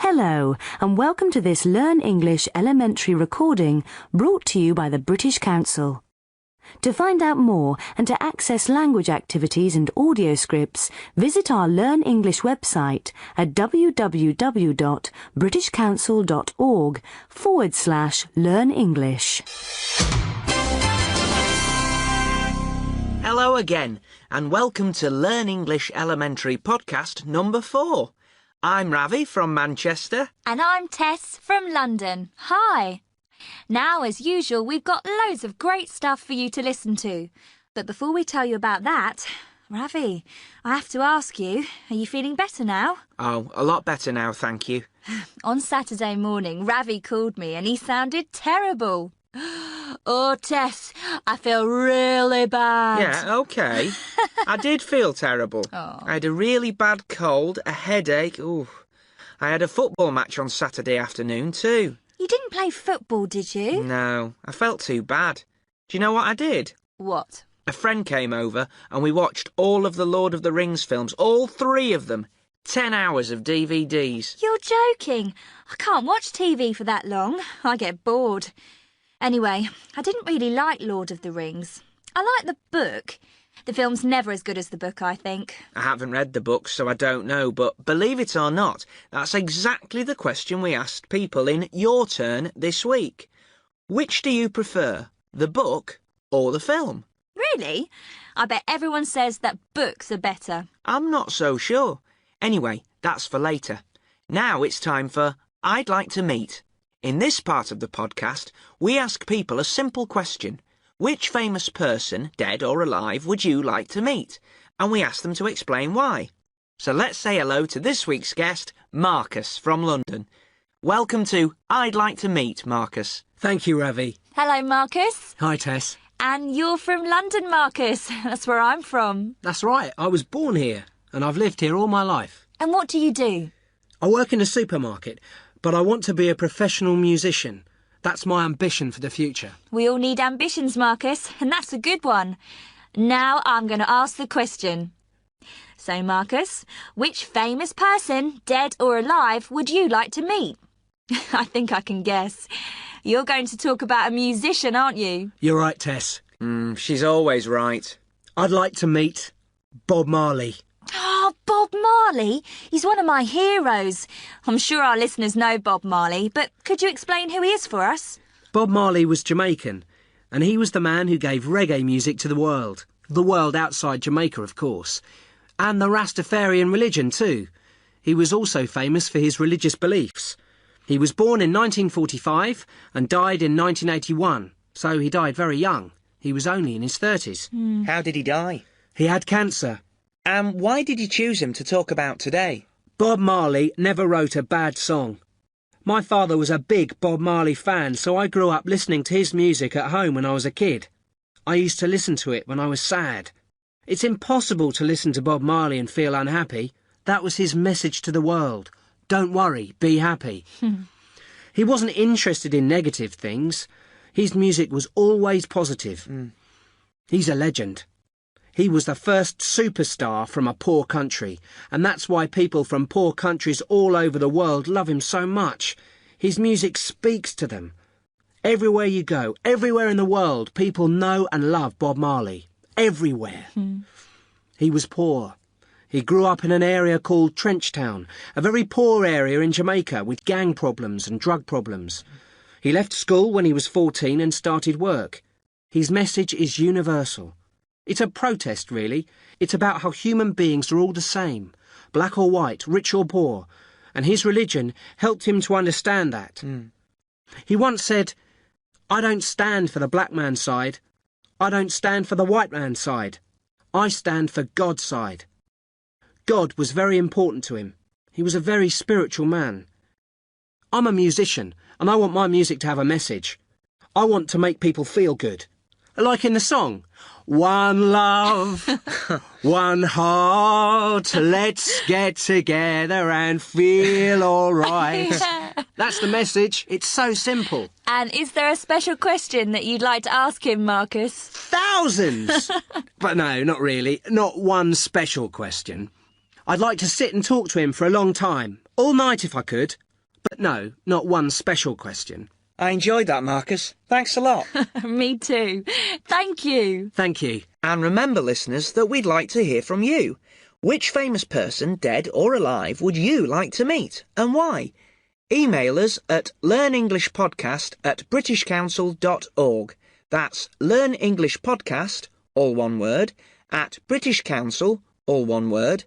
Hello, and welcome to this Learn English elementary recording brought to you by the British Council. To find out more and to access language activities and audio scripts, visit our Learn English website at www.britishcouncil.org/Learn English. Hello again, and welcome to Learn English Elementary podcast number 4. I'm Ravi from Manchester. And I'm Tess from London. Hi! Now, as usual, we've got loads of great stuff for you to listen to. But before we tell you about that, Ravi, I have to ask you, are you feeling better now? Oh, a lot better now, thank you. On Saturday morning, Ravi called me and he sounded terrible. Oh, Tess, I feel really bad. Yeah, OK. I did feel terrible. Oh. I had a really bad cold, a headache. Ooh. I had a football match on Saturday afternoon too. You didn't play football, did you? No, I felt too bad. Do you know what I did? What? A friend came over and we watched all of the Lord of the Rings films, all 3 of them. 10 hours of DVDs. You're joking. I can't watch TV for that long. I get bored. Anyway, I didn't really like Lord of the Rings. I like the book. The film's never as good as the book, I think. I haven't read the book, so I don't know, but believe it or not, that's exactly the question we asked people in Your Turn this week. Which do you prefer, the book or the film? Really? I bet everyone says that books are better. I'm not so sure. Anyway, that's for later. Now it's time for I'd Like to Meet. In this part of the podcast, we ask people a simple question. Which famous person, dead or alive, would you like to meet? And we ask them to explain why. So let's say hello to this week's guest, Marcus from London. Welcome to I'd Like to Meet, Marcus. Thank you, Ravi. Hello, Marcus. Hi, Tess. And you're from London, Marcus. That's where I'm from. That's right, I was born here, and I've lived here all my life. And what do you do? I work in a supermarket, but I want to be a professional musician. That's my ambition for the future. We all need ambitions, Marcus, and that's a good one. Now I'm going to ask the question. So, Marcus, which famous person, dead or alive, would you like to meet? I think I can guess. You're going to talk about a musician, aren't you? You're right, Tess. She's always right. I'd like to meet Bob Marley. Oh, Bob Marley? He's one of my heroes. I'm sure our listeners know Bob Marley, but could you explain who he is for us? Bob Marley was Jamaican, and he was the man who gave reggae music to the world. The world outside Jamaica, of course. And the Rastafarian religion, too. He was also famous for his religious beliefs. He was born in 1945 and died in 1981, so he died very young. He was only in his 30s. How did he die? He had cancer. And why did you choose him to talk about today? Bob Marley never wrote a bad song. My father was a big Bob Marley fan, so I grew up listening to his music at home when I was a kid. I used to listen to it when I was sad. It's impossible to listen to Bob Marley and feel unhappy. That was his message to the world. Don't worry, be happy. He wasn't interested in negative things. His music was always positive. He's a legend. He was the first superstar from a poor country, and that's why people from poor countries all over the world love him so much. His music speaks to them. Everywhere you go, everywhere in the world, people know and love Bob Marley. Everywhere. He was poor. He grew up in an area called Trenchtown, a very poor area in Jamaica with gang problems and drug problems. He left school when he was 14 and started work. His message is universal. It's a protest, really. It's about how human beings are all the same, black or white, rich or poor, and his religion helped him to understand that. He once said, I don't stand for the black man's side. I don't stand for the white man's side. I stand for God's side. God was very important to him. He was a very spiritual man. I'm a musician, and I want my music to have a message. I want to make people feel good. Like in the song, one love, one heart, let's get together and feel all right. That's the message. It's so simple. And is there a special question that you'd like to ask him, Marcus? Thousands! But no, not really. Not one special question. I'd like to sit and talk to him for a long time. All night if I could. But no, not one special question. I enjoyed that, Marcus. Thanks a lot. Me too. Thank you. Thank you. And remember, listeners, that we'd like to hear from you. Which famous person, dead or alive, would you like to meet, and why? Email us at learnenglishpodcast@britishcouncil.org. That's learnenglishpodcast, all one word, at britishcouncil, all one word,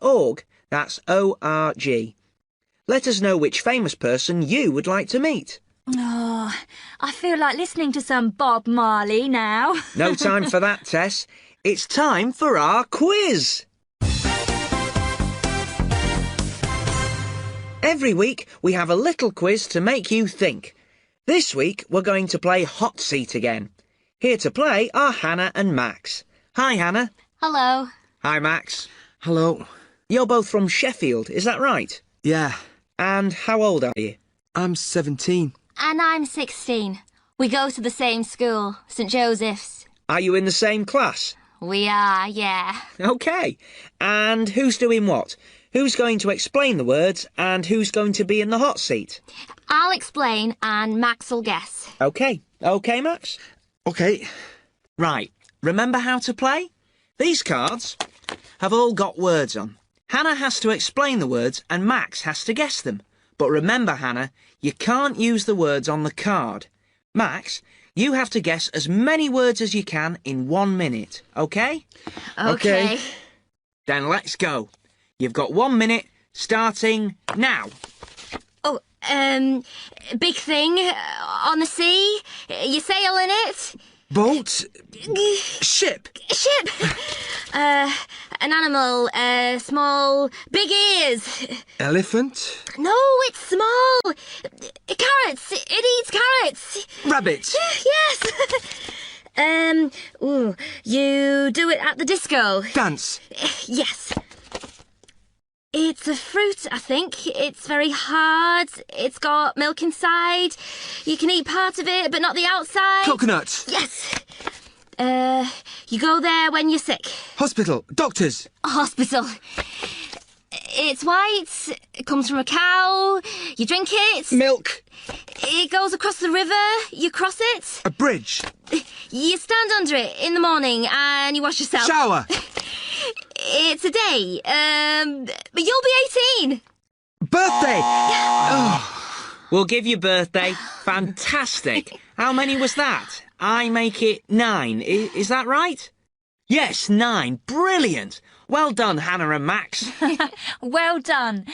.org. That's O-R-G. Let us know which famous person you would like to meet. Oh, I feel like listening to some Bob Marley now. No time for that, Tess. It's time for our quiz. Every week we have a little quiz to make you think. This week we're going to play Hot Seat again. Here to play are Hannah and Max. Hi, Hannah. Hello. Hi, Max. Hello. You're both from Sheffield, is that right? Yeah, And how old are you? I'm 17. And I'm 16. We go to the same school, St Joseph's. Are you in the same class? We are, yeah. OK. And who's doing what? Who's going to explain the words and who's going to be in the hot seat? I'll explain and Max will guess. OK. OK, Max? OK. Right. Remember how to play? These cards have all got words on. Hannah has to explain the words and Max has to guess them. But remember, Hannah, you can't use the words on the card. Max, you have to guess as many words as you can in 1 minute, OK? OK. Then let's go. You've got 1 minute, starting now. Oh, big thing on the sea. You sail in it. Boat. Ship. Ship. An animal. Small. Big ears. Elephant. No, it's small. Carrots. It eats carrots. Rabbit. Yes. You do it at the disco. Dance. Yes. It's a fruit, I think. It's very hard. It's got milk inside. You can eat part of it, but not the outside. Coconut. Yes. You go there when you're sick. Hospital. Doctors. Hospital. It's white. It comes from a cow. You drink it. Milk. It goes across the river. You cross it. A bridge. You stand under it in the morning and you wash yourself. Shower. It's a day. But you'll be 18. Birthday. We'll give you birthday. Fantastic. How many was that? I make it 9. Is that right? Yes, 9. Brilliant. Well done, Hannah and Max. Well done.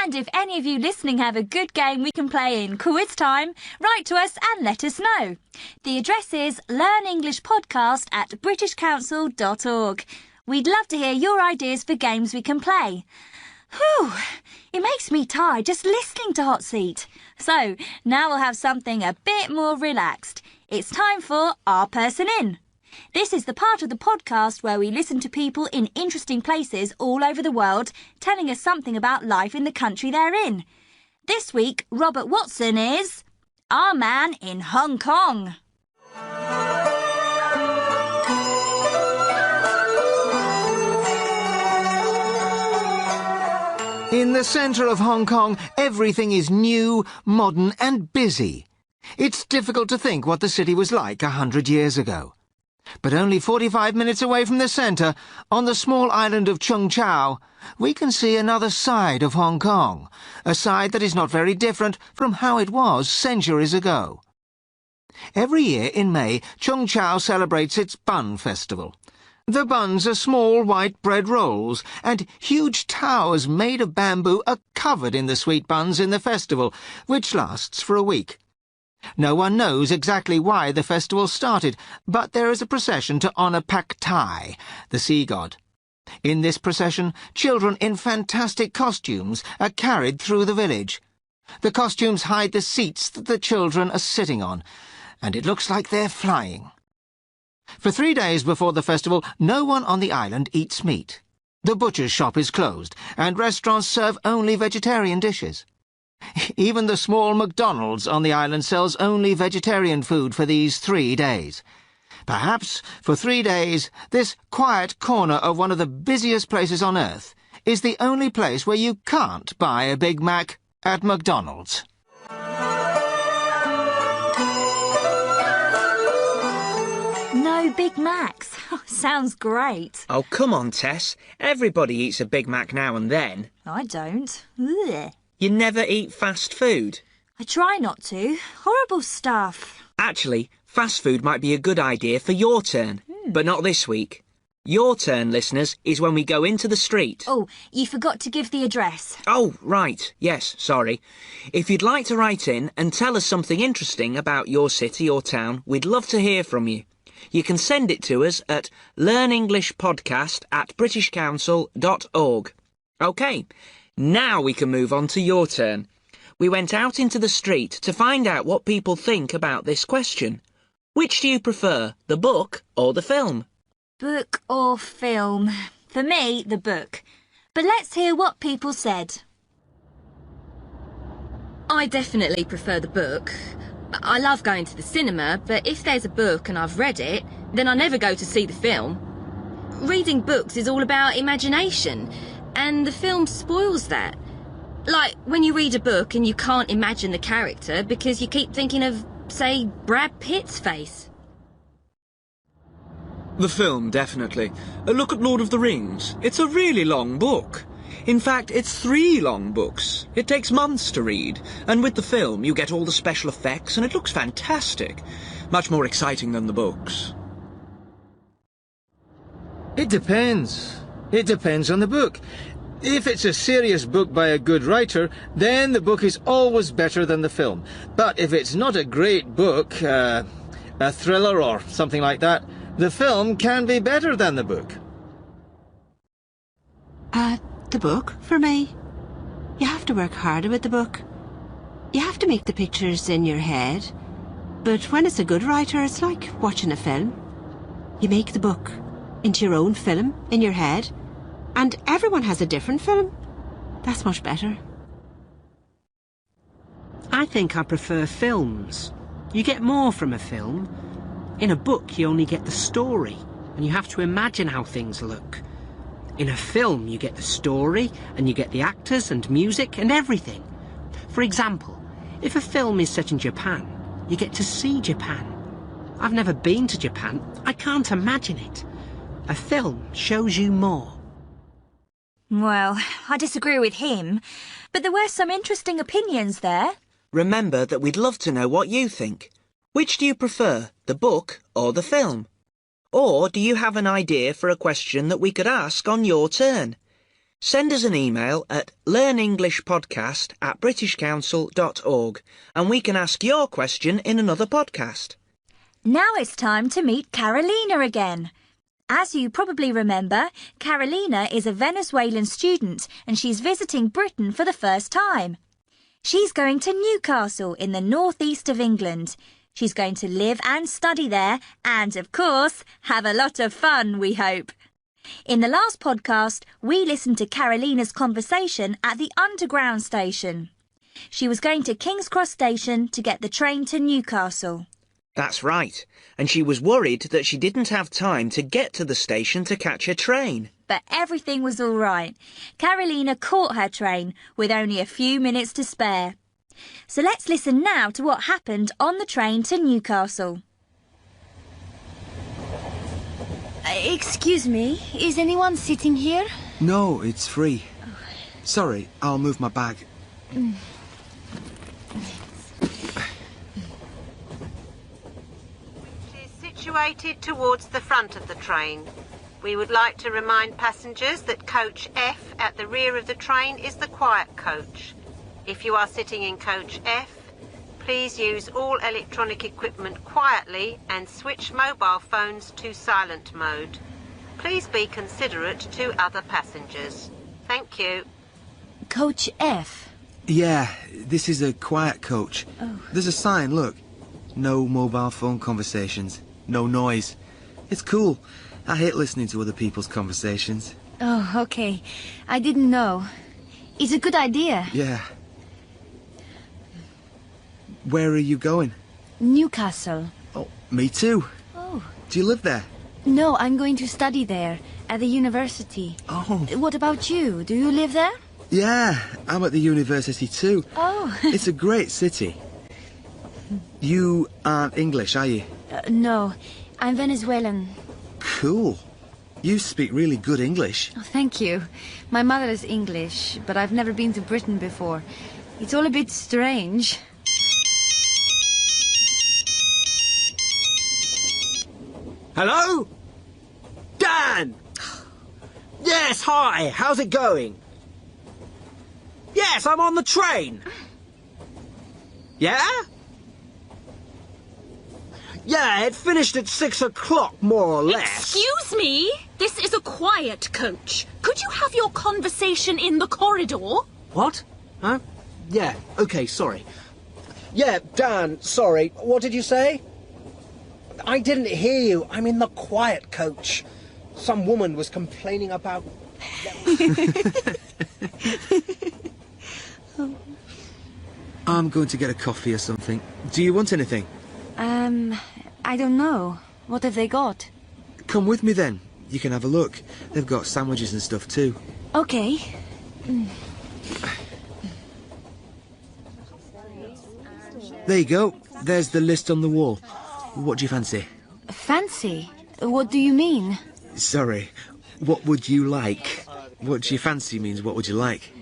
And if any of you listening have a good game we can play in quiz time, write to us and let us know. The address is learnenglishpodcast@britishcouncil.org. We'd love to hear your ideas for games we can play. Whew, it makes me tired just listening to Hot Seat. So, now we'll have something a bit more relaxed. It's time for Our Person In. This is the part of the podcast where we listen to people in interesting places all over the world telling us something about life in the country they're in. This week, Robert Watson is our man in Hong Kong. In the centre of Hong Kong, everything is new, modern and busy. It's difficult to think what the city was like 100 years ago. But only 45 minutes away from the centre, on the small island of Chung Chau, we can see another side of Hong Kong, a side that is not very different from how it was centuries ago. Every year in May, Chung Chau celebrates its Bun Festival. The buns are small white bread rolls, and huge towers made of bamboo are covered in the sweet buns in the festival, which lasts for a week. No one knows exactly why the festival started, but there is a procession to honour Pak Tai, the sea god. In this procession, children in fantastic costumes are carried through the village. The costumes hide the seats that the children are sitting on, and it looks like they're flying. For 3 days before the festival, no one on the island eats meat. The butcher's shop is closed, and restaurants serve only vegetarian dishes. Even the small McDonald's on the island sells only vegetarian food for these 3 days. Perhaps, for 3 days, this quiet corner of one of the busiest places on earth is the only place where you can't buy a Big Mac at McDonald's. No Big Macs. Sounds great. Oh, come on, Tess. Everybody eats a Big Mac now and then. I don't. Ugh. You never eat fast food. I try not to. Horrible stuff. Actually, fast food might be a good idea for your turn, but not this week. Your turn, listeners, is when we go into the street. Oh, you forgot to give the address. Oh, right. Yes, sorry. If you'd like to write in and tell us something interesting about your city or town, we'd love to hear from you. You can send it to us at learnenglishpodcast@britishcouncil.org. OK, now we can move on to your turn. We went out into the street to find out what people think about this question. Which do you prefer, the book or the film? Book or film? For me, the book. But let's hear what people said. I definitely prefer the book. I love going to the cinema, but if there's a book and I've read it, then I never go to see the film. Reading books is all about imagination, and the film spoils that. Like when you read a book and you can't imagine the character because you keep thinking of, say, Brad Pitt's face. The film, definitely. Look at Lord of the Rings. It's a really long book. In fact, it's 3 long books. It takes months to read. And with the film, you get all the special effects and it looks fantastic. Much more exciting than the books. It depends. It depends on the book. If it's a serious book by a good writer, then the book is always better than the film. But if it's not a great book, a thriller or something like that, the film can be better than the book. The book, for me. You have to work harder with the book. You have to make the pictures in your head. But when it's a good writer, it's like watching a film. You make the book into your own film in your head, and everyone has a different film. That's much better. I think I prefer films. You get more from a film. In a book, you only get the story, and you have to imagine how things look. In a film, you get the story, and you get the actors and music and everything. For example, if a film is set in Japan, you get to see Japan. I've never been to Japan. I can't imagine it. A film shows you more. Well, I disagree with him, but there were some interesting opinions there. Remember that we'd love to know what you think. Which do you prefer, the book or the film? Or do you have an idea for a question that we could ask on your turn? Send us an email at learnenglishpodcast@britishcouncil.org and we can ask your question in another podcast. Now it's time to meet Carolina again. As you probably remember, Carolina is a Venezuelan student and she's visiting Britain for the first time. She's going to Newcastle in the northeast of England. She's going to live and study there and, of course, have a lot of fun, we hope. In the last podcast, we listened to Carolina's conversation at the Underground station. She was going to King's Cross Station to get the train to Newcastle. That's right, and she was worried that she didn't have time to get to the station to catch her train. But everything was all right. Carolina caught her train with only a few minutes to spare. So let's listen now to what happened on the train to Newcastle. Excuse me, is anyone sitting here? No, it's free. Sorry, I'll move my bag. It is situated towards the front of the train. We would like to remind passengers that coach F at the rear of the train is the quiet coach. If you are sitting in coach F, please use all electronic equipment quietly and switch mobile phones to silent mode. Please be considerate to other passengers. Thank you. Coach F? Yeah, this is a quiet coach. Oh. There's a sign, look. No mobile phone conversations. No noise. It's cool. I hate listening to other people's conversations. Oh, okay. I didn't know. It's a good idea. Yeah. Where are you going? Newcastle. Oh, me too. Oh. Do you live there? No, I'm going to study there, at the university. Oh. What about you? Do you live there? Yeah, I'm at the university too. Oh. It's a great city. You aren't English, are you? No, I'm Venezuelan. Cool. You speak really good English. Oh, thank you. My mother is English, but I've never been to Britain before. It's all a bit strange. Hello? Dan! Yes, hi, how's it going? Yes, I'm on the train. Yeah? Yeah, it finished at 6 o'clock, more or less. Excuse me? This is a quiet coach. Could you have your conversation in the corridor? What? Huh? Yeah, okay, sorry. Yeah, Dan, sorry. What did you say? I didn't hear you. I'm in the quiet coach. Some woman was complaining about... I'm going to get a coffee or something. Do you want anything? I don't know. What have they got? Come with me then. You can have a look. They've got sandwiches and stuff too. Okay. There you go. There's the list on the wall. What do you fancy? Fancy? What do you mean? Sorry. What would you like? What do you fancy means what would you like?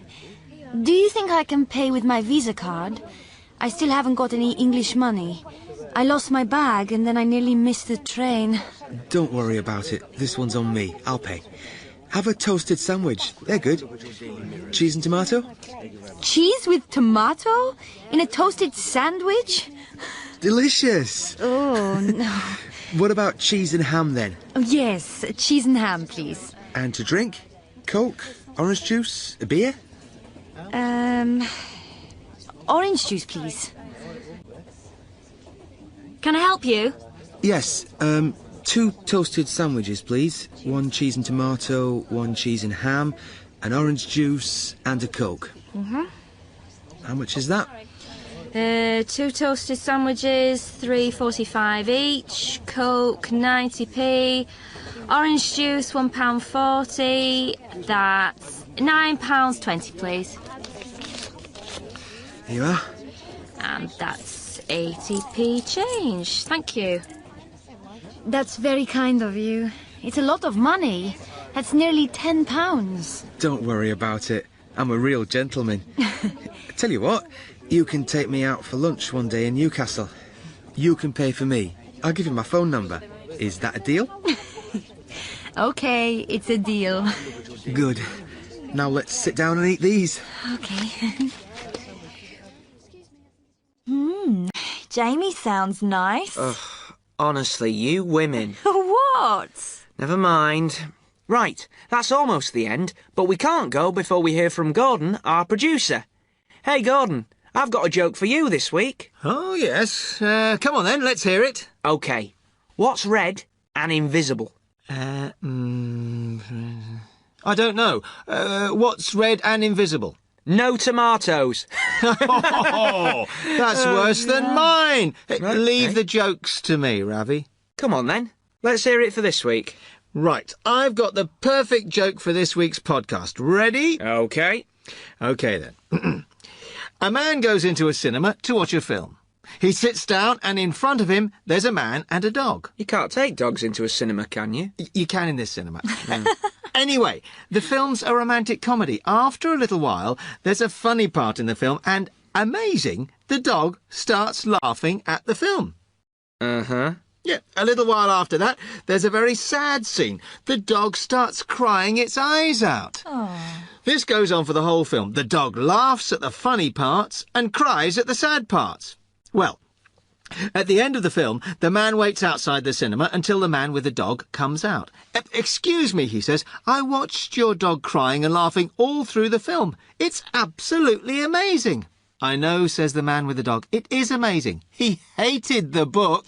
Do you think I can pay with my Visa card? I still haven't got any English money. I lost my bag and then I nearly missed the train. Don't worry about it. This one's on me. I'll pay. Have a toasted sandwich. They're good. Cheese and tomato? Cheese with tomato? In a toasted sandwich? Delicious. Oh, no. What about cheese and ham then? Oh, yes, cheese and ham, please. And to drink? Coke? Orange juice? A beer? Orange juice, please. Can I help you? Yes, 2 toasted sandwiches, please. 1 cheese and tomato, 1 cheese and ham, an orange juice and a Coke. Mm-hmm. How much is that? 2 toasted sandwiches, £3.45 each. Coke, 90p. Orange juice, £1.40. That's £9.20, please. Here you are. And that's 80p change. Thank you. That's very kind of you. It's a lot of money. That's nearly £10. Don't worry about it. I'm a real gentleman. Tell you what, you can take me out for lunch one day in Newcastle. You can pay for me. I'll give you my phone number. Is that a deal? Okay, it's a deal. Good. Now let's sit down and eat these. Okay. Jamie sounds nice. Honestly, you women. What? Never mind. Right, that's almost the end, but we can't go before we hear from Gordon, our producer. Hey, Gordon, I've got a joke for you this week. Oh, yes. Come on then, let's hear it. OK. What's red and invisible? I don't know. What's red and invisible? No tomatoes. Oh, that's worse than mine. Leave the jokes to me, Ravi. Come on, then. Let's hear it for this week. Right, I've got the perfect joke for this week's podcast. Ready? OK. OK, then. A man goes into a cinema to watch a film. He sits down and in front of him there's a man and a dog. You can't take dogs into a cinema, can you? You can in this cinema. Anyway, the film's a romantic comedy. After a little while, there's a funny part in the film and, amazing, the dog starts laughing at the film. Uh-huh. Yeah, a little while after that, there's a very sad scene. The dog starts crying its eyes out. Oh. This goes on for the whole film. The dog laughs at the funny parts and cries at the sad parts. Well, at the end of the film, the man waits outside the cinema until the man with the dog comes out. Excuse me, he says, I watched your dog crying and laughing all through the film. It's absolutely amazing. I know, says the man with the dog. It is amazing. He hated the book.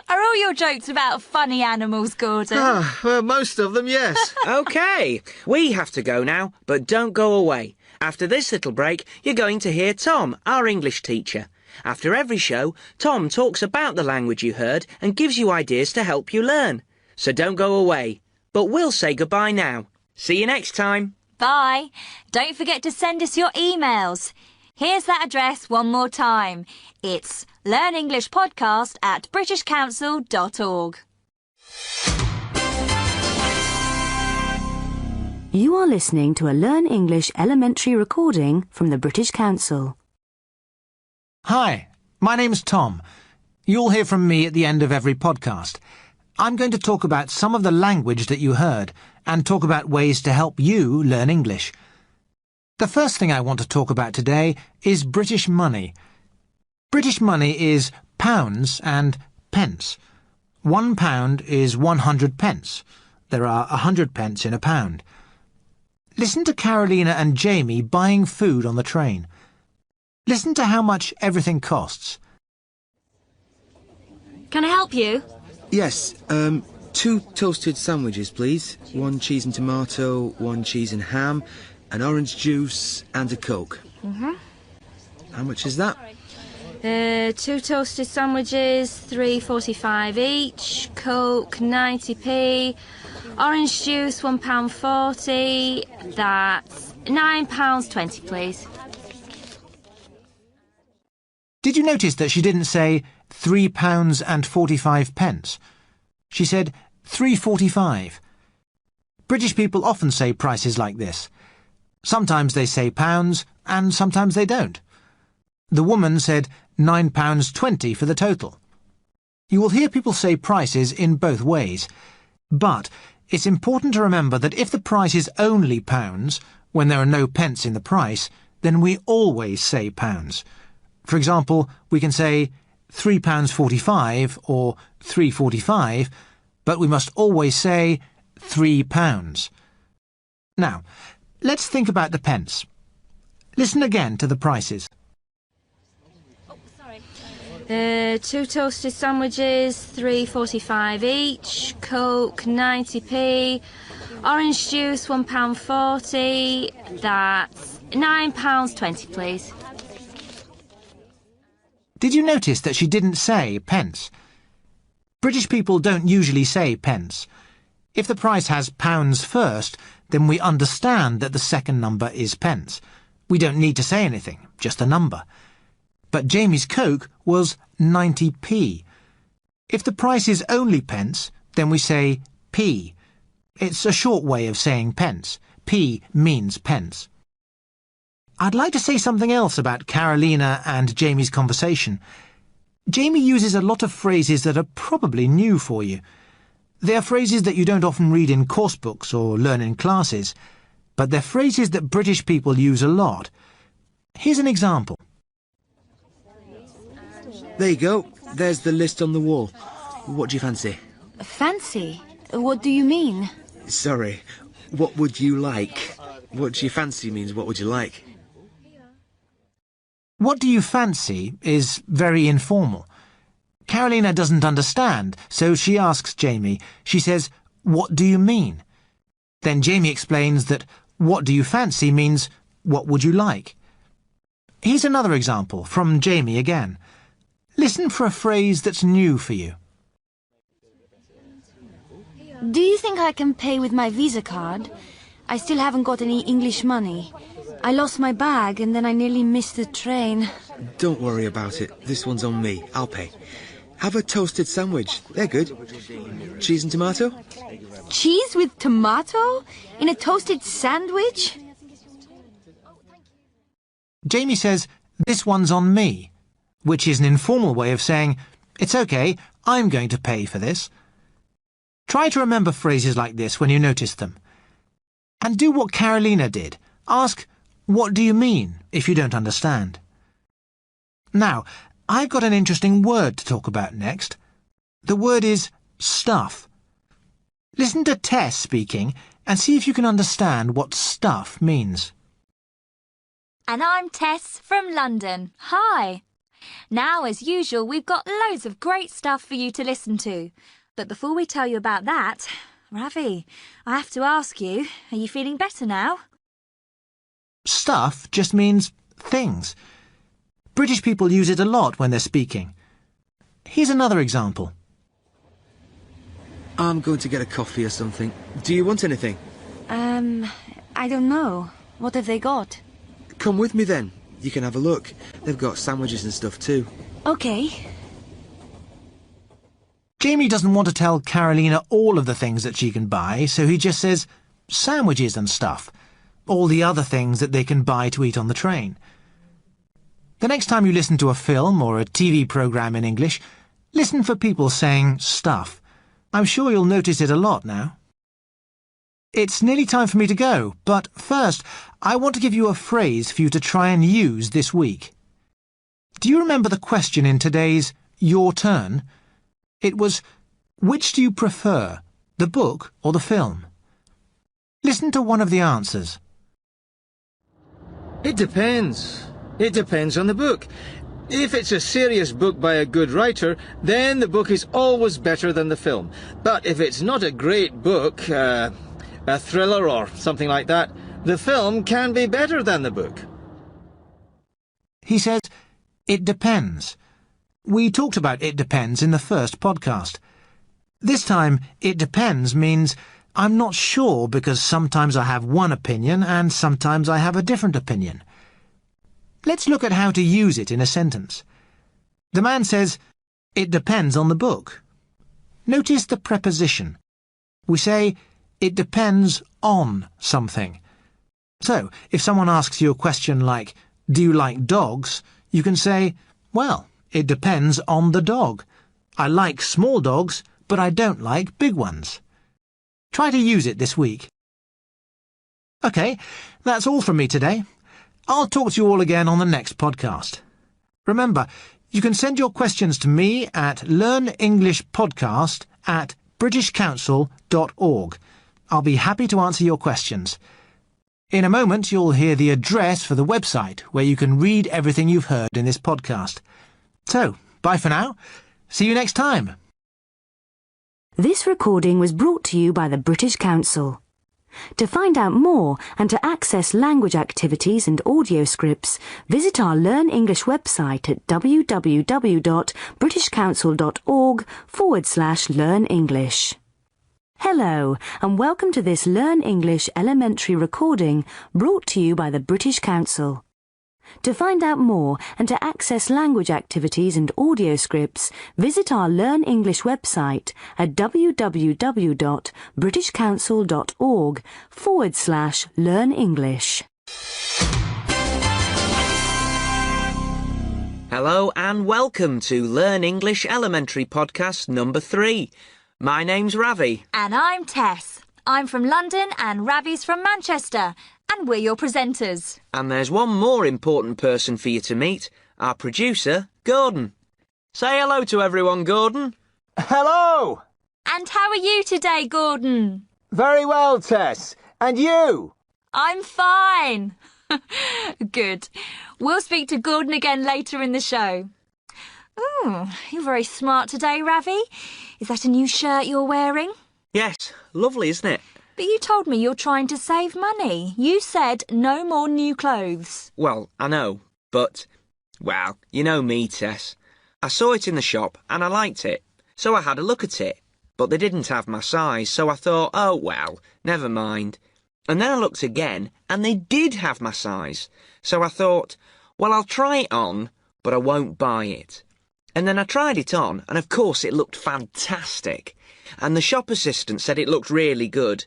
Are all your jokes about funny animals, Gordon? Well, most of them, yes. OK, we have to go now, but don't go away. After this little break, you're going to hear Tom, our English teacher. After every show, Tom talks about the language you heard and gives you ideas to help you learn. So don't go away. But we'll say goodbye now. See you next time. Bye. Don't forget to send us your emails. Here's that address one more time. It's learnenglishpodcast@britishcouncil.org. You are listening to a Learn English elementary recording from the British Council. Hi, my name's Tom. You'll hear from me at the end of every podcast. I'm going to talk about some of the language that you heard and talk about ways to help you learn English. The first thing I want to talk about today is British money. British money is pounds and pence. £1 is 100 pence. There are 100 pence in a pound. Listen to Carolina and Jamie buying food on the train. Listen to how much everything costs. Can I help you? Yes, 2 toasted sandwiches, please. 1 cheese and tomato, 1 cheese and ham, an orange juice and a Coke. How much is that? 2 toasted sandwiches, £3.45 each. Coke, 90p. Orange juice, £1.40. That's £9.20, please. Did you notice that she didn't say £3.45? She said £3.45. British people often say prices like this. Sometimes they say pounds, and sometimes they don't. The woman said £9.20 for the total. You will hear people say prices in both ways, but it's important to remember that if the price is only pounds, when there are no pence in the price, then we always say pounds. For example, we can say £3.45 or £3.45, but we must always say £3. Now, let's think about the pence. Listen again to the prices. 2 toasted sandwiches, £3.45 each. Coke, 90p. Orange juice, £1.40. That's £9.20, please. Did you notice that she didn't say pence? British people don't usually say pence. If the price has pounds first, then we understand that the second number is pence. We don't need to say anything, just a number. But Jamie's Coke was 90p. If the price is only pence, then we say p. It's a short way of saying pence. P means pence. I'd like to say something else about Carolina and Jamie's conversation. Jamie uses a lot of phrases that are probably new for you. They are phrases that you don't often read in course books or learn in classes, but they're phrases that British people use a lot. Here's an example. There you go. There's the list on the wall. What do you fancy? Fancy? What do you mean? Sorry. What would you like? What do you fancy means what would you like? What do you fancy is very informal. Carolina doesn't understand, so she asks Jamie. She says, "What do you mean?" Then Jamie explains that what do you fancy means what would you like. Here's another example from Jamie again. Listen for a phrase that's new for you. Do you think I can pay with my Visa card? I still haven't got any English money. I lost my bag and then I nearly missed the train. Don't worry about it. This one's on me. I'll pay. Have a toasted sandwich. They're good. Cheese and tomato? Cheese with tomato? In a toasted sandwich? Jamie says, "This one's on me," which is an informal way of saying, "It's okay, I'm going to pay for this." Try to remember phrases like this when you notice them. And do what Carolina did. Ask, "What do you mean?" if you don't understand. Now, I've got an interesting word to talk about next. The word is stuff. Listen to Tess speaking and see if you can understand what stuff means. And I'm Tess from London. Hi. Now, as usual, we've got loads of great stuff for you to listen to. But before we tell you about that, Ravi, I have to ask you, are you feeling better now? Stuff just means things. British people use it a lot when they're speaking. Here's another example. I'm going to get a coffee or something. Do you want anything? I don't know. What have they got? Come with me then. You can have a look. They've got sandwiches and stuff too. Okay. Jamie doesn't want to tell Carolina all of the things that she can buy, so he just says sandwiches and stuff. All the other things that they can buy to eat on the train. The next time you listen to a film or a TV programme in English, listen for people saying stuff. I'm sure you'll notice it a lot now. It's nearly time for me to go, but first, I want to give you a phrase for you to try and use this week. Do you remember the question in today's Your Turn? It was, which do you prefer, the book or the film? Listen to one of the answers. It depends. It depends on the book. If it's a serious book by a good writer, then the book is always better than the film. But if it's not a great book, a thriller or something like that, the film can be better than the book. He says, it depends. We talked about it depends in the first podcast. This time, it depends means I'm not sure because sometimes I have one opinion and sometimes I have a different opinion. Let's look at how to use it in a sentence. The man says, it depends on the book. Notice the preposition. We say, it depends on something. So, if someone asks you a question like, do you like dogs? You can say, well, it depends on the dog. I like small dogs, but I don't like big ones. Try to use it this week. OK, that's all from me today. I'll talk to you all again on the next podcast. Remember, you can send your questions to me at learnenglishpodcast@britishcouncil.org. I'll be happy to answer your questions. In a moment, you'll hear the address for the website where you can read everything you've heard in this podcast. So, bye for now. See you next time. This recording was brought to you by the British Council. To find out more and to access language activities and audio scripts, visit our Learn English website at www.britishcouncil.org/learnenglish. Hello, and welcome to this Learn English elementary recording brought to you by the British Council. To find out more and to access language activities and audio scripts, visit our Learn English website at www.britishcouncil.org/learnenglish. Hello and welcome to Learn English Elementary Podcast number 3. My name's Ravi. And I'm Tess. I'm from London and Ravi's from Manchester. And we're your presenters. And there's one more important person for you to meet, our producer, Gordon. Say hello to everyone, Gordon. Hello! And how are you today, Gordon? Very well, Tess. And you? I'm fine. Good. We'll speak to Gordon again later in the show. Ooh, you're very smart today, Ravi. Is that a new shirt you're wearing? Yes, lovely, isn't it? But you told me you're trying to save money. You said no more new clothes. Well, I know, but, well, you know me, Tess. I saw it in the shop and I liked it, so I had a look at it. But they didn't have my size, so I thought, oh, well, never mind. And then I looked again and they did have my size. So I thought, well, I'll try it on, but I won't buy it. And then I tried it on, and of course it looked fantastic. And the shop assistant said it looked really good.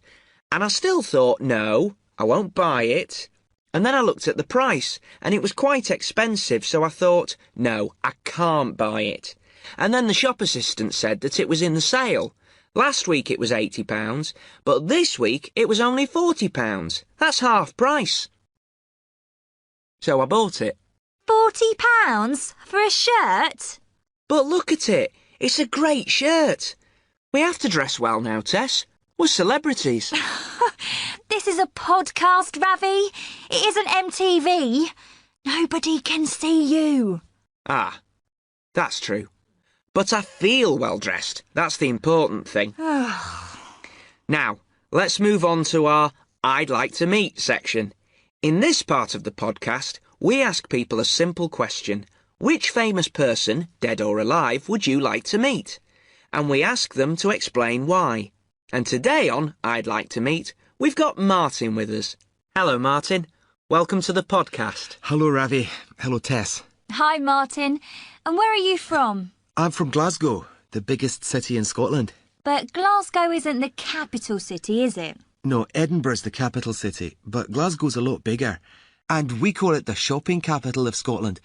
And I still thought, no, I won't buy it. And then I looked at the price, and it was quite expensive, so I thought, no, I can't buy it. And then the shop assistant said that it was in the sale. Last week it was £80, but this week it was only £40. That's half price. So I bought it. £40 for a shirt? But look at it. It's a great shirt. We have to dress well now, Tess. We're celebrities. This is a podcast, Ravi. It isn't MTV. Nobody can see you. Ah, that's true. But I feel well dressed. That's the important thing. Now, let's move on to our I'd Like to Meet section. In this part of the podcast, we ask people a simple question. Which famous person, dead or alive, would you like to meet? And we ask them to explain why. And today on I'd Like to Meet, We've got Martin with us. Hello, Martin. Welcome to the podcast. Hello, Ravi. Hello, Tess. Hi, Martin. And where are you from? I'm from Glasgow, the biggest city in Scotland. But Glasgow isn't the capital city, is it? No, Edinburgh's the capital city, but Glasgow's a lot bigger. And we call it the shopping capital of Scotland.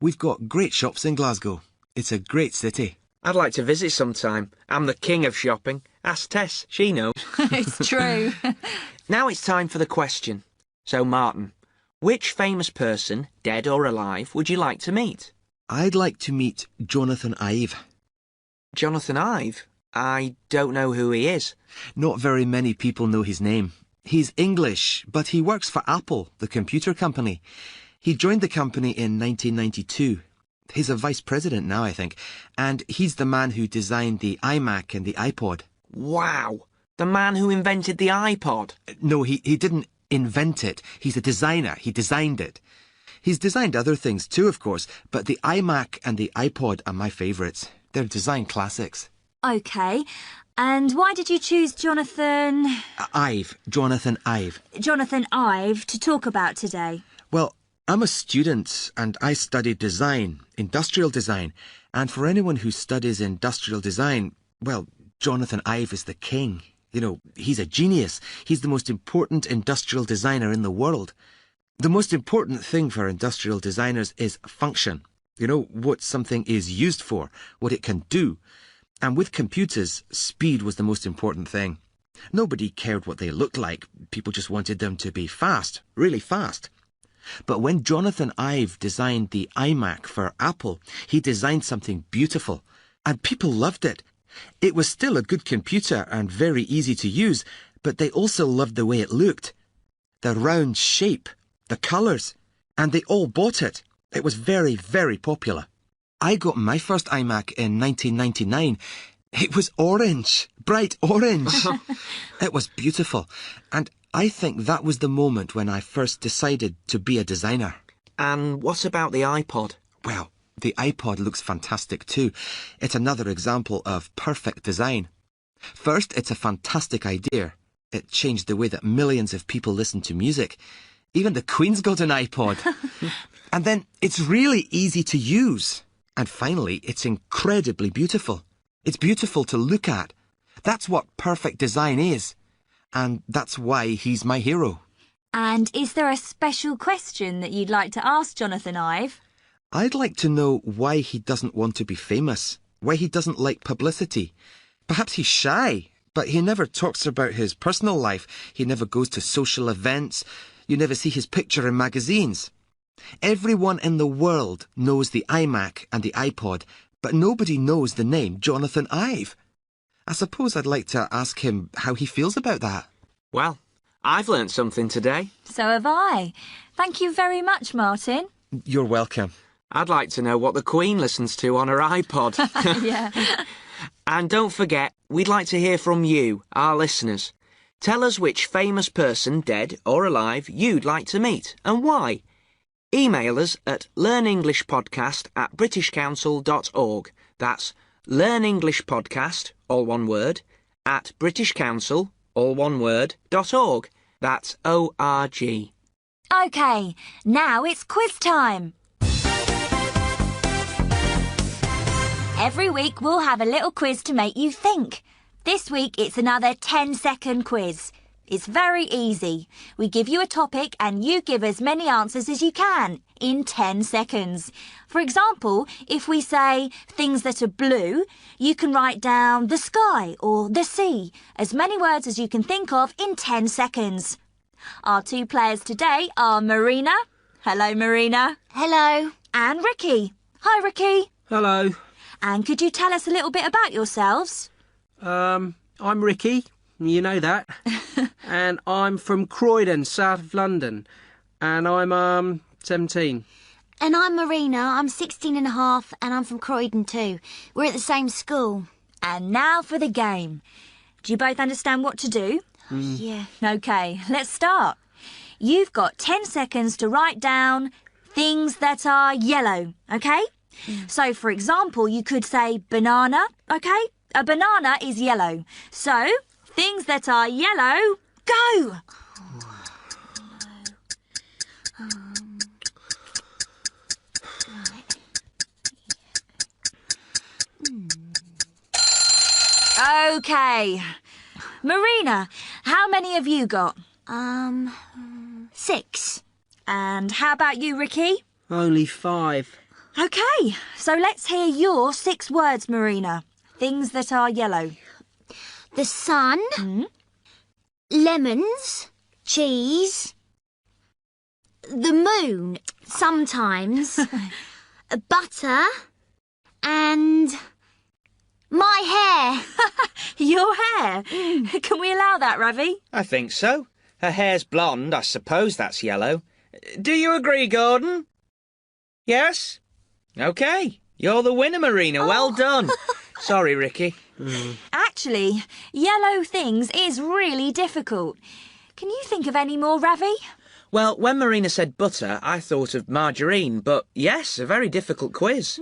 We've got great shops in Glasgow. It's a great city. I'd like to visit sometime. I'm the king of shopping. Ask Tess, she knows. It's true. Now it's time for the question. So, Martin, which famous person, dead or alive, would you like to meet? I'd like to meet Jonathan Ive. Jonathan Ive? I don't know who he is. Not very many people know his name. He's English, but he works for Apple, the computer company. He joined the company in 1992. He's a vice president now, I think, and he's the man who designed the iMac and the iPod. Wow! The man who invented the iPod? No, he didn't invent it. He's a designer. He designed it. He's designed other things too, of course, but the iMac and the iPod are my favourites. They're design classics. OK. And why did you choose Jonathan Ive. Jonathan Ive. Jonathan Ive to talk about today? Well, I'm a student and I study design, industrial design. And for anyone who studies industrial design, well, Jonathan Ive is the king. You know, he's a genius. He's the most important industrial designer in the world. The most important thing for industrial designers is function. You know, what something is used for, what it can do. And with computers, speed was the most important thing. Nobody cared what they looked like. People just wanted them to be fast, really fast. But when Jonathan Ive designed the iMac for Apple, he designed something beautiful. And people loved it. It was still a good computer and very easy to use, but they also loved the way it looked. The round shape, the colours, and they all bought it. It was very, very popular. I got my first iMac in 1999. It was orange, bright orange. It was beautiful. And I think that was the moment when I first decided to be a designer. And what about the iPod? Well, the iPod looks fantastic too. It's another example of perfect design. First, it's a fantastic idea. It changed the way that millions of people listen to music. Even the Queen's got an iPod. And then it's really easy to use. And finally, it's incredibly beautiful. It's beautiful to look at. That's what perfect design is. And that's why he's my hero. And is there a special question that you'd like to ask Jonathan Ive? I'd like to know why he doesn't want to be famous, why he doesn't like publicity. Perhaps he's shy, but he never talks about his personal life. He never goes to social events. You never see his picture in magazines. Everyone in the world knows the iMac and the iPod, but nobody knows the name Jonathan Ive. I suppose I'd like to ask him how he feels about that. Well, I've learnt something today. So have I. Thank you very much, Martin. You're welcome. I'd like to know what the Queen listens to on her iPod. Yeah. And don't forget, we'd like to hear from you, our listeners. Tell us which famous person, dead or alive, you'd like to meet and why. Email us at learnenglishpodcast@britishcouncil.org. That's learnenglishpodcast, all one word, at britishcouncil, all one word, .org. That's O-R-G. OK, now it's quiz time. Every week we'll have a little quiz to make you think. This week it's another 10-second quiz. It's very easy. We give you a topic and you give as many answers as you can in 10 seconds. For example, if we say things that are blue, you can write down the sky or the sea, as many words as you can think of in 10 seconds. Our two players today are Marina. Hello, Marina. Hello. And Ricky. Hi, Ricky. Hello. And could you tell us a little bit about yourselves? I'm Ricky. You know that. And I'm from Croydon, south of London. And I'm 17. And I'm Marina. I'm 16 and a half and I'm from Croydon too. We're at the same school. And now for the game. Do you both understand what to do? Yeah. OK, let's start. You've got 10 seconds to write down things that are yellow, OK? So, for example, you could say banana, OK? A banana is yellow. So, things that are yellow, Go! OK. Marina, how many have you got? 6. And how about you, Ricky? Only 5. OK, so let's hear your 6 words, Marina. Things that are yellow. The sun. Lemons. Cheese. The moon, sometimes. Butter. And my hair. Your hair? Can we allow that, Ravi? I think so. Her hair's blonde, I suppose that's yellow. Do you agree, Gordon? Yes? OK, you're the winner, Marina. Well done. Sorry, Ricky. Actually, yellow things is really difficult. Can you think of any more, Ravi? Well, when Marina said butter, I thought of margarine, but yes, a very difficult quiz.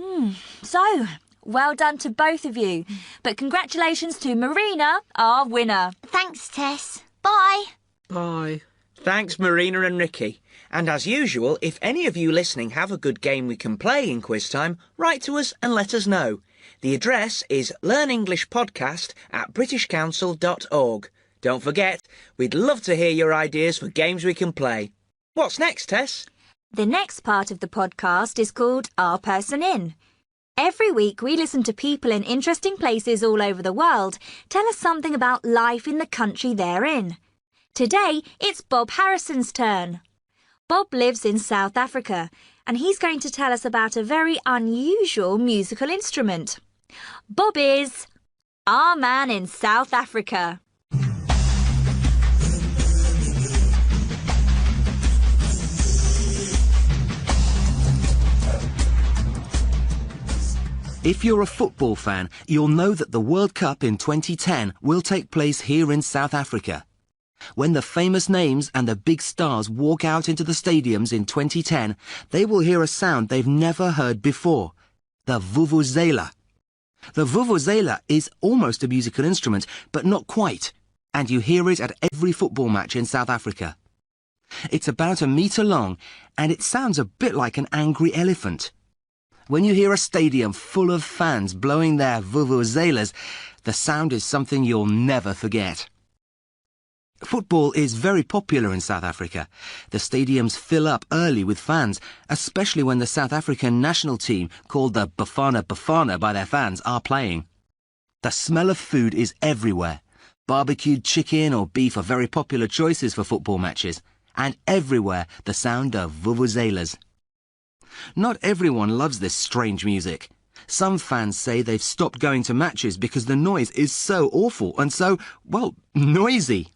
So, well done to both of you. But congratulations to Marina, our winner. Thanks, Tess. Bye. Bye. Thanks, Marina and Ricky. And as usual, if any of you listening have a good game we can play in quiz time, write to us and let us know. The address is learnenglishpodcast@britishcouncil.org. Don't forget, we'd love to hear your ideas for games we can play. What's next, Tess? The next part of the podcast is called Our Person In. Every week we listen to people in interesting places all over the world tell us something about life in the country they're in. Today, it's Bob Harrison's turn. Bob lives in South Africa, and he's going to tell us about a very unusual musical instrument. Bob is our man in South Africa. If you're a football fan, you'll know that the World Cup in 2010 will take place here in South Africa. When the famous names and the big stars walk out into the stadiums in 2010, they will hear a sound they've never heard before, the vuvuzela. The vuvuzela is almost a musical instrument, but not quite, and you hear it at every football match in South Africa. It's about 1 metre long, and it sounds a bit like an angry elephant. When you hear a stadium full of fans blowing their vuvuzelas, the sound is something you'll never forget. Football is very popular in South Africa. The stadiums fill up early with fans, especially when the South African national team, called the Bafana Bafana by their fans, are playing. The smell of food is everywhere. Barbecued chicken or beef are very popular choices for football matches, and everywhere the sound of vuvuzelas. Not everyone loves this strange music. Some fans say they've stopped going to matches because the noise is so awful and so, well, noisy.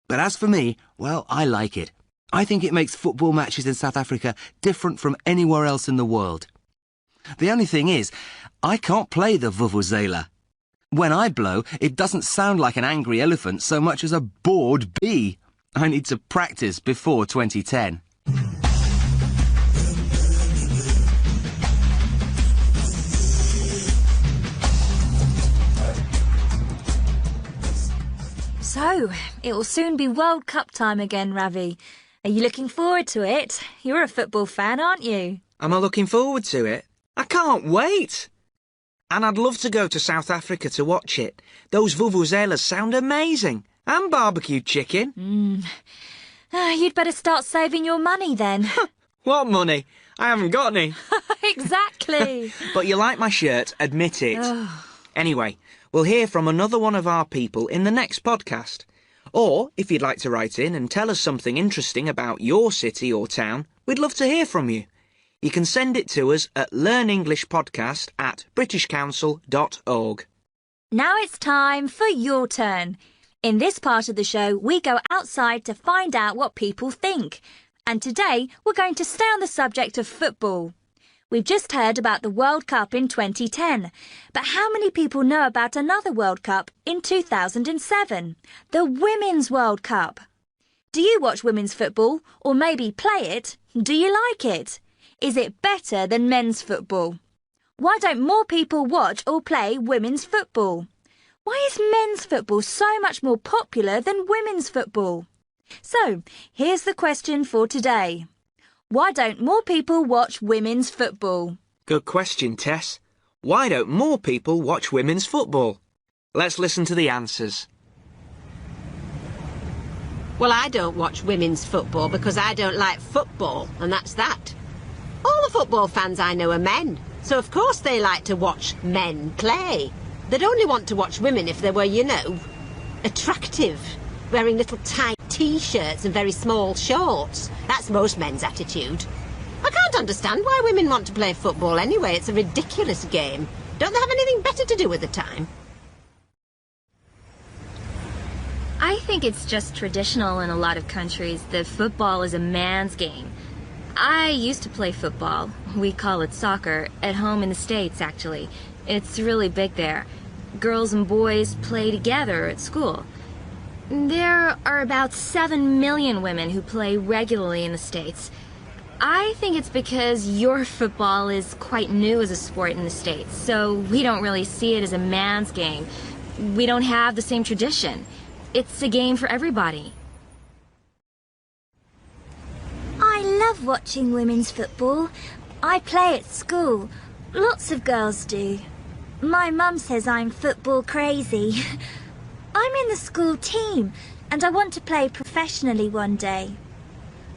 But as for me, well, I like it. I think it makes football matches in South Africa different from anywhere else in the world. The only thing is, I can't play the vuvuzela. When I blow, it doesn't sound like an angry elephant so much as a bored bee. I need to practice before 2010. So, it will soon be World Cup time again, Ravi. Are you looking forward to it? You're a football fan, aren't you? Am I looking forward to it? I can't wait! And I'd love to go to South Africa to watch it. Those vuvuzelas sound amazing. And barbecued chicken. You'd better start saving your money then. What money? I haven't got any. Exactly. But you like my shirt, admit it. Anyway, we'll hear from another one of our people in the next podcast. Or, if you'd like to write in and tell us something interesting about your city or town, we'd love to hear from you. You can send it to us at learnenglishpodcast@britishcouncil.org. Now it's time for your turn. In this part of the show, we go outside to find out what people think. And today, we're going to stay on the subject of football. We've just heard about the World Cup in 2010, but how many people know about another World Cup in 2007? The Women's World Cup. Do you watch women's football, or maybe play it? Do you like it? Is it better than men's football? Why don't more people watch or play women's football? Why is men's football so much more popular than women's football? So, here's the question for today. Why don't more people watch women's football? Good question, Tess. Why don't more people watch women's football? Let's listen to the answers. Well, I don't watch women's football because I don't like football, and that's that. All the football fans I know are men, so of course they like to watch men play. They'd only want to watch women if they were, you know, attractive, wearing little tight T-shirts and very small shorts. That's most men's attitude. I can't understand why women want to play football anyway. It's a ridiculous game. Don't they have anything better to do with the time? I think it's just traditional in a lot of countries that football is a man's game. I used to play football. We call it soccer. At home in the States, actually. It's really big there. Girls and boys play together at school. There are about 7 million women who play regularly in the States. I think it's because your football is quite new as a sport in the States, so we don't really see it as a man's game. We don't have the same tradition. It's a game for everybody. I love watching women's football. I play at school. Lots of girls do. My mum says I'm football crazy. I'm in the school team, and I want to play professionally one day.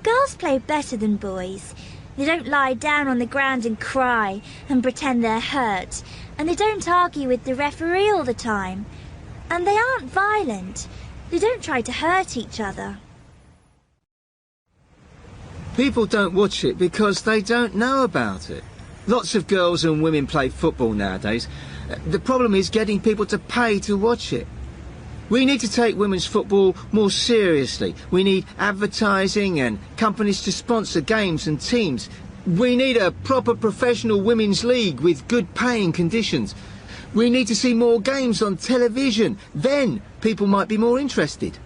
Girls play better than boys. They don't lie down on the ground and cry and pretend they're hurt, and they don't argue with the referee all the time. And they aren't violent. They don't try to hurt each other. People don't watch it because they don't know about it. Lots of girls and women play football nowadays. The problem is getting people to pay to watch it. We need to take women's football more seriously. We need advertising and companies to sponsor games and teams. We need a proper professional women's league with good paying conditions. We need to see more games on television. Then people might be more interested.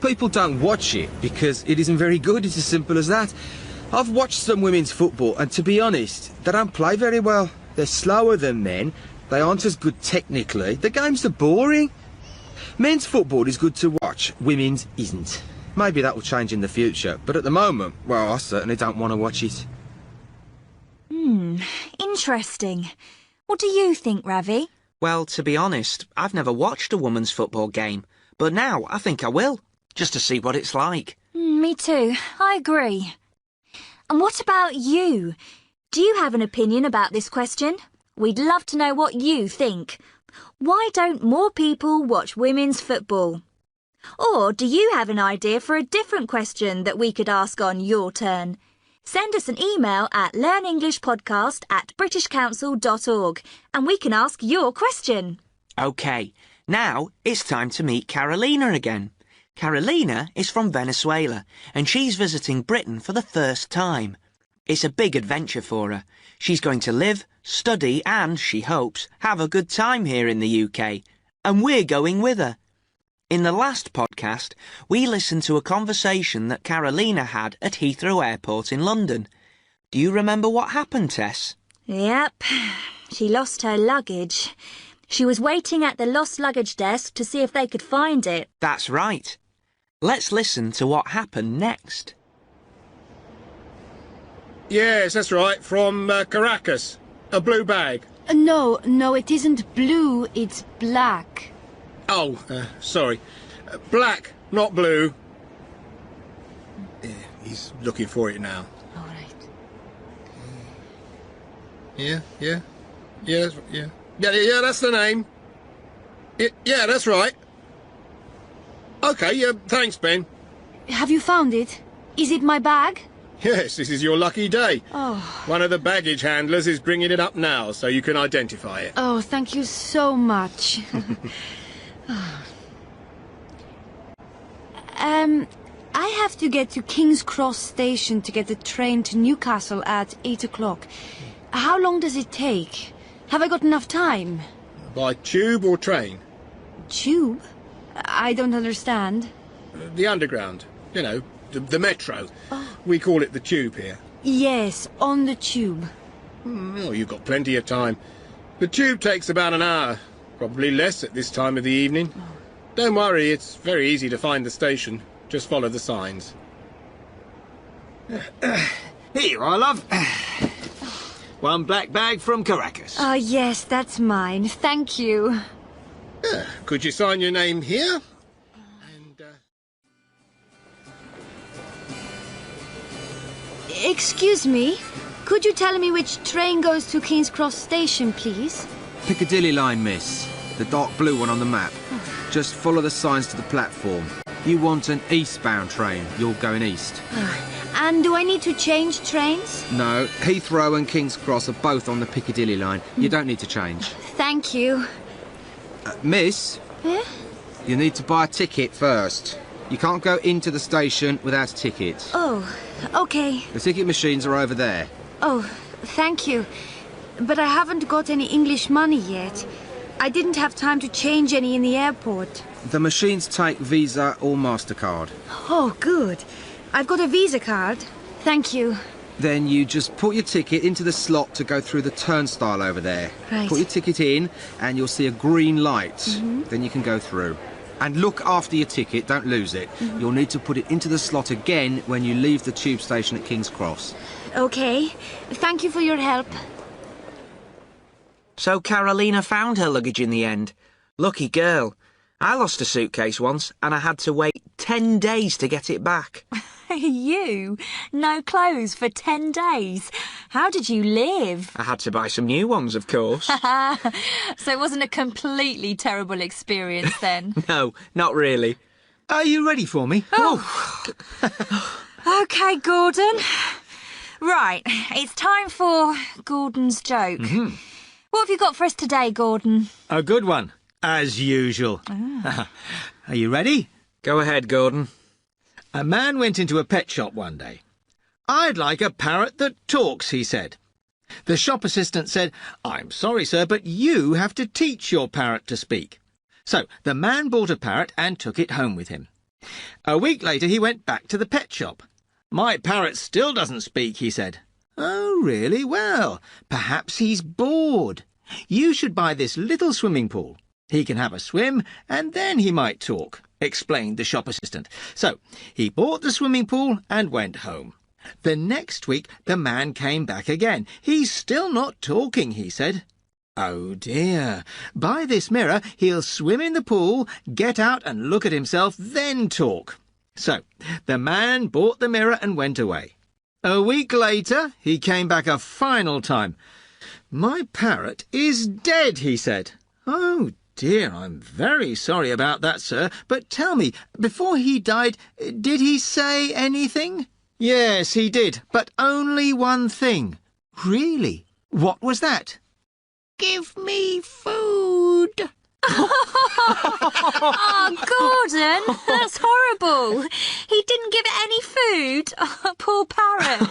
People don't watch it because it isn't very good. It's as simple as that. I've watched some women's football, and to be honest, they don't play very well. They're slower than men. They aren't as good technically. The games are boring. Men's football is good to watch. Women's isn't. Maybe that will change in the future, but at the moment, well, I certainly don't want to watch it. Interesting. What do you think, Ravi? Well, to be honest, I've never watched a women's football game, but now I think I will, just to see what it's like. Me too. I agree. And what about you? Do you have an opinion about this question? We'd love to know what you think. Why don't more people watch women's football? Or do you have an idea for a different question that we could ask on your turn? Send us an email at learnenglishpodcast@britishcouncil.org and we can ask your question. OK, now it's time to meet Carolina again. Carolina is from Venezuela and she's visiting Britain for the first time. It's a big adventure for her. She's going to live, study and, she hopes, have a good time here in the UK. And we're going with her. In the last podcast, we listened to a conversation that Carolina had at Heathrow Airport in London. Do you remember what happened, Tess? Yep. She lost her luggage. She was waiting at the lost luggage desk to see if they could find it. That's right. Let's listen to what happened next. Yes, that's right, from Caracas. A blue bag. No, it isn't blue, it's black. Oh, sorry. Black, not blue. Yeah, he's looking for it now. All right. Yeah, that's the name. Yeah, that's right. OK, thanks, Ben. Have you found it? Is it my bag? Yes, this is your lucky day. Oh. One of the baggage handlers is bringing it up now, so you can identify it. Oh, thank you so much. I have to get to King's Cross Station to get the train to Newcastle at 8 o'clock. How long does it take? Have I got enough time? By tube or train? Tube? I don't understand. The underground. You know, the metro. Oh. We call it the tube here. Yes, on the tube. Oh, you've got plenty of time. The tube takes about an hour. Probably less at this time of the evening. Don't worry, it's very easy to find the station. Just follow the signs. Here you are, love. One black bag from Caracas. Oh, yes, that's mine. Thank you. Could you sign your name here? Excuse me. Could you tell me which train goes to King's Cross Station, please? Piccadilly line, miss. The dark blue one on the map. Just follow the signs to the platform. You want an eastbound train. You're going east. And do I need to change trains? No, Heathrow and King's Cross are both on the Piccadilly line. You don't need to change. Thank you. Miss? Eh? You need to buy a ticket first. You can't go into the station without a ticket. Oh, okay. The ticket machines are over there. Oh, thank you. But I haven't got any English money yet. I didn't have time to change any in the airport. The machines take Visa or MasterCard. Oh, good. I've got a Visa card. Thank you. Then you just put your ticket into the slot to go through the turnstile over there. Right. Put your ticket in and you'll see a green light. Mm-hmm. Then you can go through. And look after your ticket, don't lose it. Mm-hmm. You'll need to put it into the slot again when you leave the tube station at King's Cross. Okay. Thank you for your help. So Carolina found her luggage in the end. Lucky girl. I lost a suitcase once and I had to wait 10 days to get it back. You? No clothes for 10 days? How did you live? I had to buy some new ones, of course. So it wasn't a completely terrible experience then? No, not really. Are you ready for me? Oh. OK, Gordon. Right, it's time for Gordon's joke. Mm-hmm. What have you got for us today, Gordon? A good one, as usual. Are you ready? Go ahead, Gordon. A man went into a pet shop one day. "I'd like a parrot that talks," he said. The shop assistant said, "I'm sorry, sir, but you have to teach your parrot to speak." So the man bought a parrot and took it home with him. A week later he went back to the pet shop. "My parrot still doesn't speak," he said. "Oh, really? Well, perhaps he's bored. You should buy this little swimming pool. He can have a swim, and then he might talk," explained the shop assistant. So he bought the swimming pool and went home. The next week the man came back again. "He's still not talking," he said. "Oh dear. Buy this mirror. He'll swim in the pool, get out and look at himself, then talk." So the man bought the mirror and went away. A week later he came back a final time. "My parrot is dead," he said. "Oh dear, I'm very sorry about that, sir. But tell me, before he died, did he say anything?" "Yes, he did, but only one thing." "Really? What was that?" "Give me food." Oh, Gordon, that's horrible. He didn't give it any food. Oh, poor parrot.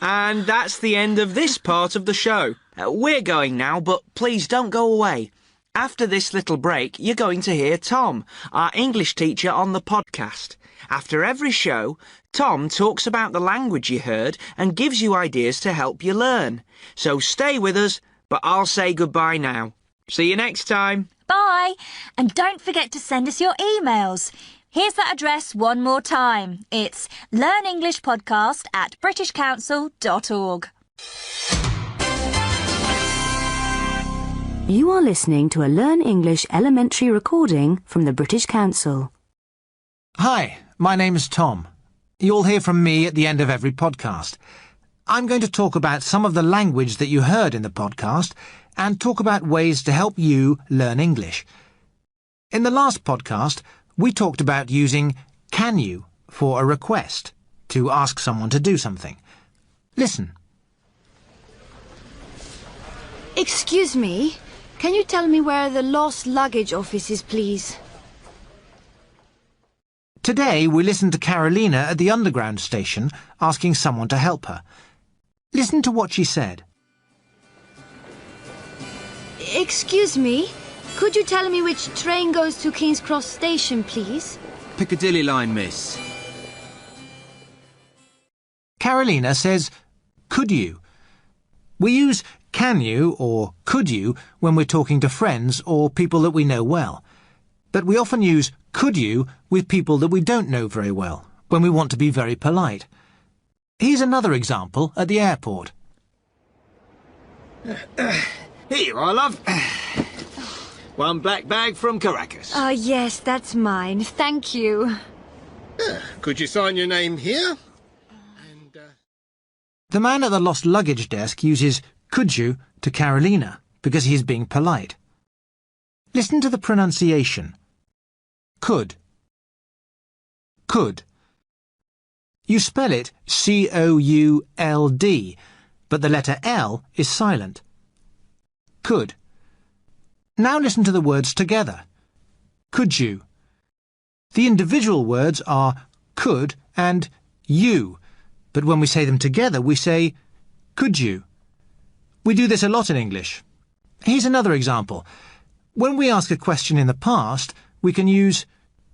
And that's the end of this part of the show. We're going now, but please don't go away. After this little break, you're going to hear Tom, our English teacher on the podcast. After every show, Tom talks about the language you heard and gives you ideas to help you learn. So stay with us, but I'll say goodbye now. See you next time. Bye. And don't forget to send us your emails. Here's that address one more time. It's learnenglishpodcast@britishcouncil.org. You are listening to a Learn English elementary recording from the British Council. Hi, my name is Tom. You'll hear from me at the end of every podcast. I'm going to talk about some of the language that you heard in the podcast and talk about ways to help you learn English. In the last podcast, we talked about using can you for a request, to ask someone to do something. Listen. Excuse me, can you tell me where the lost luggage office is, please? Today we listened to Carolina at the Underground station asking someone to help her. Listen to what she said. Excuse me, could you tell me which train goes to King's Cross Station, please? Piccadilly line, miss. Carolina says, could you? We use can you or could you when we're talking to friends or people that we know well. But we often use could you with people that we don't know very well, when we want to be very polite. Here's another example at the airport. Here you are, love. One black bag from Caracas. Oh, yes, that's mine. Thank you. Could you sign your name here? The man at the lost luggage desk uses could you to Carolina because he is being polite. Listen to the pronunciation. Could. Could. You spell it C-O-U-L-D, but the letter L is silent. Could. Now listen to the words together. Could you? The individual words are could and you, but when we say them together we say could you. We do this a lot in English. Here's another example. When we ask a question in the past, we can use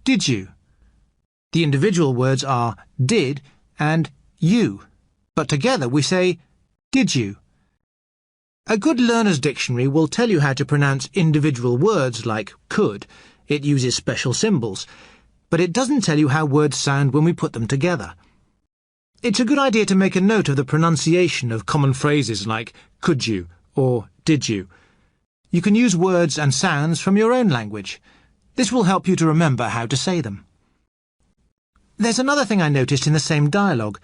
did you. The individual words are did and you, but together we say did you. A good learner's dictionary will tell you how to pronounce individual words like could. It uses special symbols, but it doesn't tell you how words sound when we put them together. It's a good idea to make a note of the pronunciation of common phrases like could you or did you. You can use words and sounds from your own language. This will help you to remember how to say them. There's another thing I noticed in the same dialogue.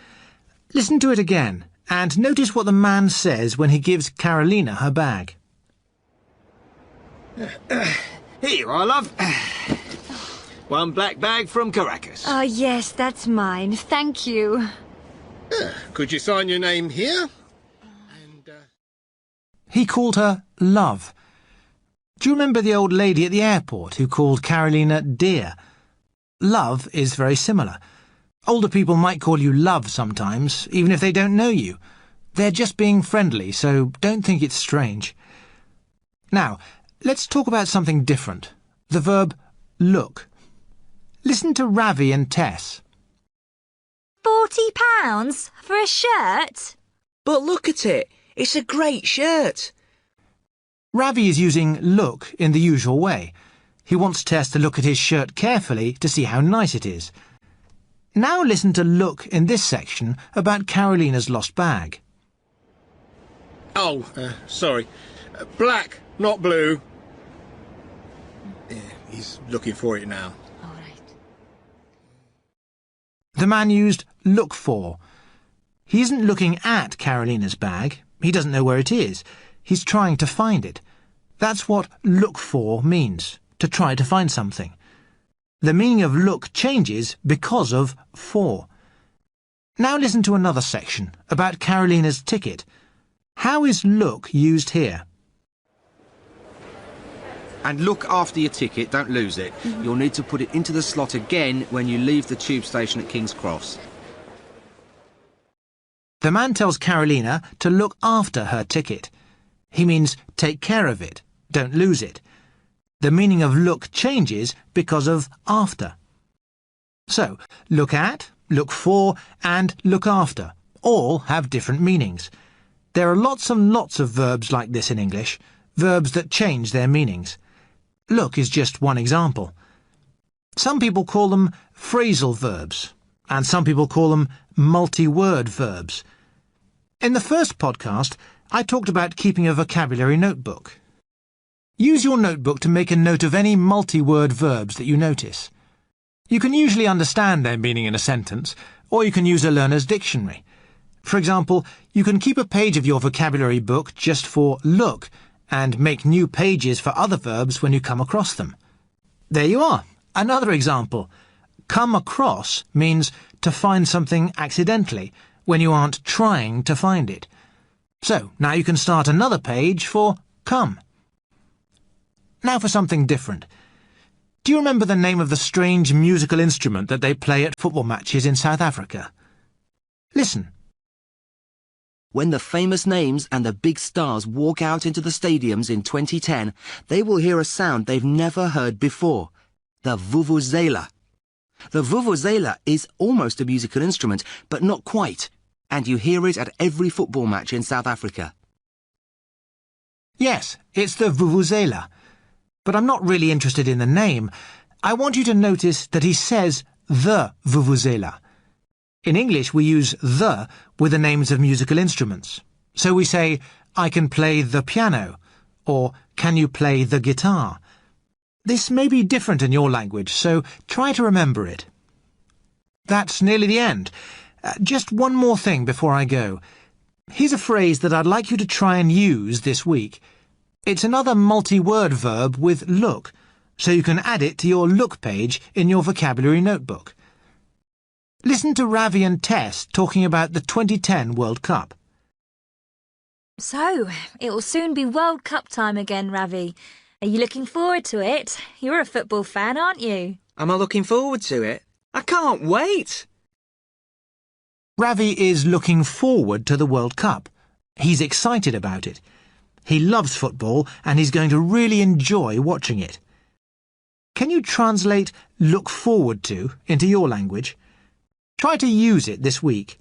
Listen to it again and notice what the man says when he gives Carolina her bag. Here you are, love. One black bag from Caracas. Oh, yes, that's mine. Thank you. Could you sign your name here? He called her Love. Do you remember the old lady at the airport who called Carolina dear? Love is very similar. Older people might call you Love sometimes, even if they don't know you. They're just being friendly, so don't think it's strange. Now, let's talk about something different. The verb look. Listen to Ravi and Tess. £40 for a shirt? But look at it. It's a great shirt. Ravi is using look in the usual way. He wants Tess to look at his shirt carefully to see how nice it is. Now listen to look in this section about Carolina's lost bag. Oh, sorry. Black, not blue. Yeah, he's looking for it now. The man used look for. He isn't looking at Carolina's bag. He doesn't know where it is. He's trying to find it. That's what look for means, to try to find something. The meaning of look changes because of for. Now listen to another section about Carolina's ticket. How is look used here? And look after your ticket, don't lose it. You'll need to put it into the slot again when you leave the tube station at King's Cross. The man tells Carolina to look after her ticket. He means take care of it, don't lose it. The meaning of look changes because of after. So, look at, look for, and look after all have different meanings. There are lots and lots of verbs like this in English, verbs that change their meanings. Look is just one example. Some people call them phrasal verbs, and some people call them multi-word verbs. In the first podcast, I talked about keeping a vocabulary notebook. Use your notebook to make a note of any multi-word verbs that you notice. You can usually understand their meaning in a sentence, or you can use a learner's dictionary. For example, you can keep a page of your vocabulary book just for look, and make new pages for other verbs when you come across them. There you are, another example. Come across means to find something accidentally, when you aren't trying to find it. So, now you can start another page for come. Now for something different. Do you remember the name of the strange musical instrument that they play at football matches in South Africa? Listen. When the famous names and the big stars walk out into the stadiums in 2010, they will hear a sound they've never heard before. The vuvuzela. The vuvuzela is almost a musical instrument, but not quite, and you hear it at every football match in South Africa. Yes, it's the vuvuzela. But I'm not really interested in the name. I want you to notice that he says the vuvuzela. In English, we use the with the names of musical instruments. So we say, I can play the piano, or can you play the guitar? This may be different in your language, so try to remember it. That's nearly the end. Just one more thing before I go. Here's a phrase that I'd like you to try and use this week. It's another multi-word verb with look, so you can add it to your look page in your vocabulary notebook. Listen to Ravi and Tess talking about the 2010 World Cup. So, it will soon be World Cup time again, Ravi. Are you looking forward to it? You're a football fan, aren't you? Am I looking forward to it? I can't wait! Ravi is looking forward to the World Cup. He's excited about it. He loves football and he's going to really enjoy watching it. Can you translate look forward to into your language? Try to use it this week.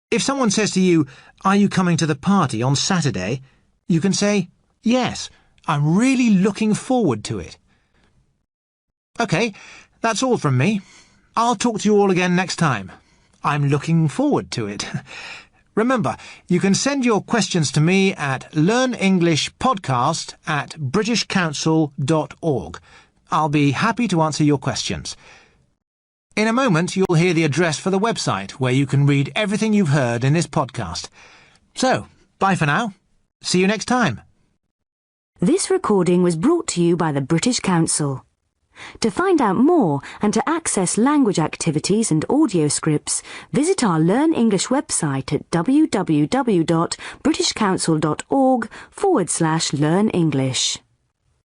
If someone says to you, are you coming to the party on Saturday? You can say, yes, I'm really looking forward to it. OK, that's all from me. I'll talk to you all again next time. I'm looking forward to it. Remember, you can send your questions to me at learnenglishpodcast@britishcouncil.org. I'll be happy to answer your questions. In a moment, you'll hear the address for the website where you can read everything you've heard in this podcast. So, bye for now. See you next time. This recording was brought to you by the British Council. To find out more and to access language activities and audio scripts, visit our Learn English website at www.britishcouncil.org/learn English.